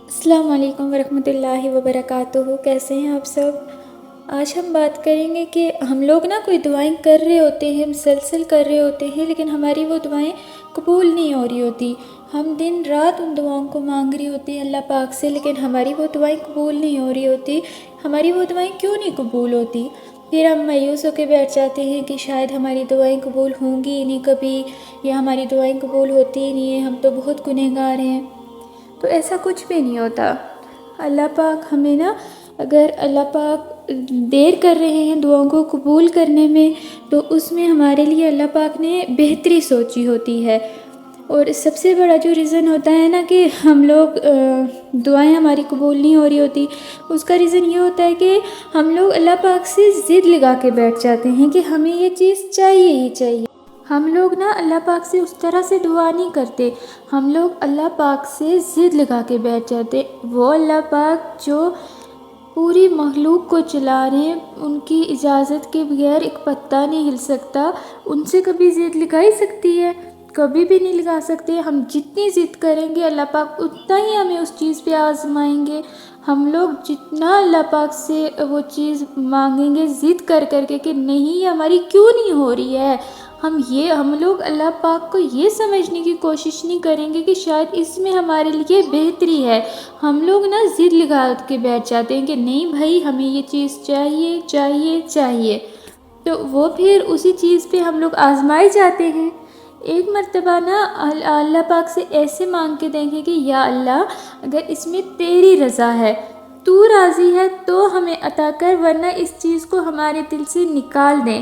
السلام علیکم ورحمۃ اللہ وبرکاتہ۔ کیسے ہیں آپ سب؟ آج ہم بات کریں گے کہ ہم لوگ کوئی دعائیں کر رہے ہوتے ہیں، مسلسل کر رہے ہوتے ہیں، لیکن ہماری وہ دعائیں قبول نہیں ہو رہی ہوتی۔ ہم دن رات ان دعاؤں کو مانگ رہی ہوتی ہیں اللہ پاک سے، لیکن ہماری وہ دعائیں قبول نہیں ہو رہی ہوتی۔ ہماری وہ دعائیں کیوں نہیں قبول ہوتی؟ پھر ہم مایوس ہو کے بیٹھ جاتے ہیں کہ شاید ہماری دعائیں قبول ہوں گی ہی نہیں کبھی، یا ہماری دعائیں قبول ہوتی ہی نہیں ہیں، ہم تو بہت گنہگار ہیں۔ تو ایسا کچھ بھی نہیں ہوتا۔ اللہ پاک ہمیں اگر اللہ پاک دیر کر رہے ہیں دعاؤں کو قبول کرنے میں، تو اس میں ہمارے لیے اللہ پاک نے بہتری سوچی ہوتی ہے۔ اور سب سے بڑا جو ریزن ہوتا ہے کہ ہم لوگ دعائیں ہماری قبول نہیں ہو رہی ہوتی، اس کا ریزن یہ ہوتا ہے کہ ہم لوگ اللہ پاک سے ضد لگا کے بیٹھ جاتے ہیں کہ ہمیں یہ چیز چاہیے ہی چاہیے۔ ہم لوگ اللہ پاک سے اس طرح سے دعا نہیں کرتے، ہم لوگ اللہ پاک سے ضد لگا کے بیٹھ جاتے۔ وہ اللہ پاک جو پوری مخلوق کو چلا رہے ہیں، ان کی اجازت کے بغیر ایک پتا نہیں ہل سکتا، ان سے کبھی ضد لگائی سکتی ہے؟ کبھی بھی نہیں لگا سکتے۔ ہم جتنی ضد کریں گے اللہ پاک اتنا ہی ہمیں اس چیز پہ آزمائیں گے۔ ہم لوگ جتنا اللہ پاک سے وہ چیز مانگیں گے ضد کر کر کے کہ نہیں یہ ہماری کیوں نہیں ہو رہی ہے، ہم لوگ اللہ پاک کو یہ سمجھنے کی کوشش نہیں کریں گے کہ شاید اس میں ہمارے لیے بہتری ہے۔ ہم لوگ ضد لگا کے بیٹھ جاتے ہیں کہ نہیں بھائی ہمیں یہ چیز چاہیے چاہیے چاہیے، تو وہ پھر اسی چیز پہ ہم لوگ آزمائے جاتے ہیں۔ ایک مرتبہ اللہ پاک سے ایسے مانگ کے دیکھیں کہ یا اللہ اگر اس میں تیری رضا ہے، تو راضی ہے تو ہمیں عطا کر، ورنہ اس چیز کو ہمارے دل سے نکال دیں۔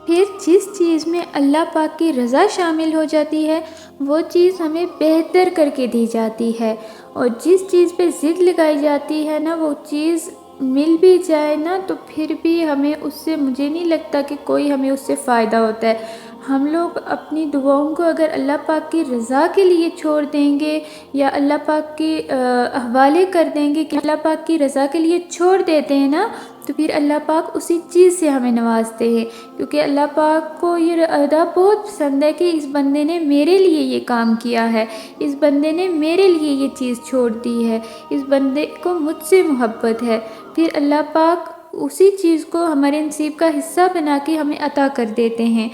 پھر جس چیز میں اللہ پاک کی رضا شامل ہو جاتی ہے وہ چیز ہمیں بہتر کر کے دی جاتی ہے، اور جس چیز پہ ضد لگائی جاتی ہے وہ چیز مل بھی جائے تو پھر بھی ہمیں اس سے، مجھے نہیں لگتا کہ کوئی ہمیں اس سے فائدہ ہوتا ہے۔ ہم لوگ اپنی دعاؤں کو اگر اللہ پاک کی رضا کے لیے چھوڑ دیں گے یا اللہ پاک کے حوالے کر دیں گے کہ اللہ پاک کی رضا کے لیے چھوڑ دیتے ہیں تو پھر اللہ پاک اسی چیز سے ہمیں نوازتے ہیں، کیونکہ اللہ پاک کو یہ ادا بہت پسند ہے کہ اس بندے نے میرے لیے یہ کام کیا ہے، اس بندے نے میرے لیے یہ چیز چھوڑ دی ہے، اس بندے کو مجھ سے محبت ہے۔ پھر اللہ پاک اسی چیز کو ہمارے نصیب کا حصہ بنا کے ہمیں عطا کر دیتے ہیں۔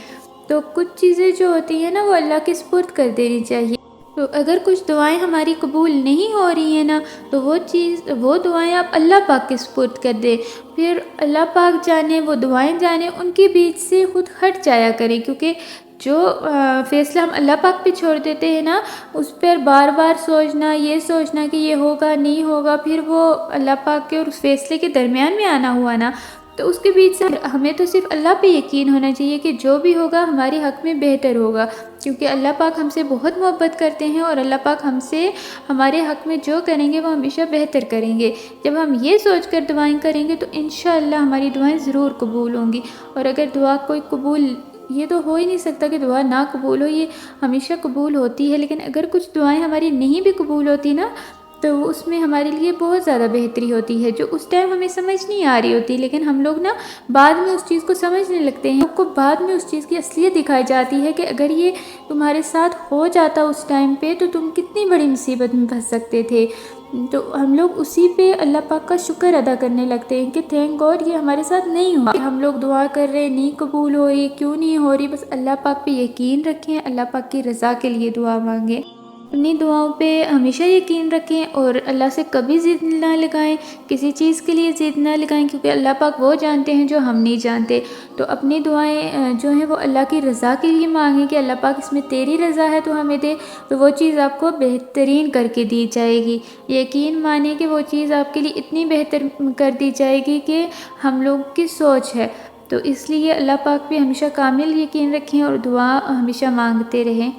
تو کچھ چیزیں جو ہوتی ہیں وہ اللہ کے سپرد کر دینی چاہیے۔ تو اگر کچھ دعائیں ہماری قبول نہیں ہو رہی ہیں تو وہ دعائیں آپ اللہ پاک کے سپرد کر دیں۔ پھر اللہ پاک جانے، وہ دعائیں جانے، ان کے بیچ سے خود ہٹ جایا کریں، کیونکہ جو فیصلہ ہم اللہ پاک پہ چھوڑ دیتے ہیں اس پر بار بار سوچنا، یہ سوچنا کہ یہ ہوگا نہیں ہوگا، پھر وہ اللہ پاک کے اور اس فیصلے کے درمیان میں آنا ہوا تو اس کے بیچ سے ہمیں تو صرف اللہ پہ یقین ہونا چاہیے کہ جو بھی ہوگا ہمارے حق میں بہتر ہوگا، کیونکہ اللہ پاک ہم سے بہت محبت کرتے ہیں، اور اللہ پاک ہم سے ہمارے حق میں جو کریں گے وہ ہمیشہ بہتر کریں گے۔ جب ہم یہ سوچ کر دعائیں کریں گے تو انشاءاللہ ہماری دعائیں ضرور قبول ہوں گی۔ اور اگر دعا کوئی قبول، یہ تو ہو ہی نہیں سکتا کہ دعا نہ قبول ہو، یہ ہمیشہ قبول ہوتی ہے، لیکن اگر کچھ دعائیں ہماری نہیں بھی قبول ہوتی تو اس میں ہمارے لیے بہت زیادہ بہتری ہوتی ہے، جو اس ٹائم ہمیں سمجھ نہیں آ رہی ہوتی، لیکن ہم لوگ بعد میں اس چیز کو سمجھنے لگتے ہیں۔ آپ کو بعد میں اس چیز کی اصلیت دکھائی جاتی ہے کہ اگر یہ تمہارے ساتھ ہو جاتا اس ٹائم پہ تو تم کتنی بڑی مصیبت میں پھنس سکتے تھے۔ تو ہم لوگ اسی پہ اللہ پاک کا شکر ادا کرنے لگتے ہیں کہ تھینک گاڈ یہ ہمارے ساتھ نہیں ہوا، ہم لوگ دعا کر رہے ہیں نہیں قبول ہو رہی، کیوں نہیں ہو رہی، بس اللہ پاک پہ یقین رکھیں، اللہ پاک کی رضا کے لیے دعا مانگیں، اپنی دعاؤں پہ ہمیشہ یقین رکھیں، اور اللہ سے کبھی ضد نہ لگائیں، کسی چیز کے لیے ضد نہ لگائیں، کیونکہ اللہ پاک وہ جانتے ہیں جو ہم نہیں جانتے۔ تو اپنی دعائیں جو ہیں وہ اللہ کی رضا کے لیے مانگیں کہ اللہ پاک اس میں تیری رضا ہے تو ہمیں دے، تو وہ چیز آپ کو بہترین کر کے دی جائے گی۔ یقین مانیں کہ وہ چیز آپ کے لیے اتنی بہتر کر دی جائے گی کہ ہم لوگ کی سوچ ہے۔ تو اس لیے اللہ پاک پہ ہمیشہ کامل یقین رکھیں اور دعا ہمیشہ مانگتے رہیں۔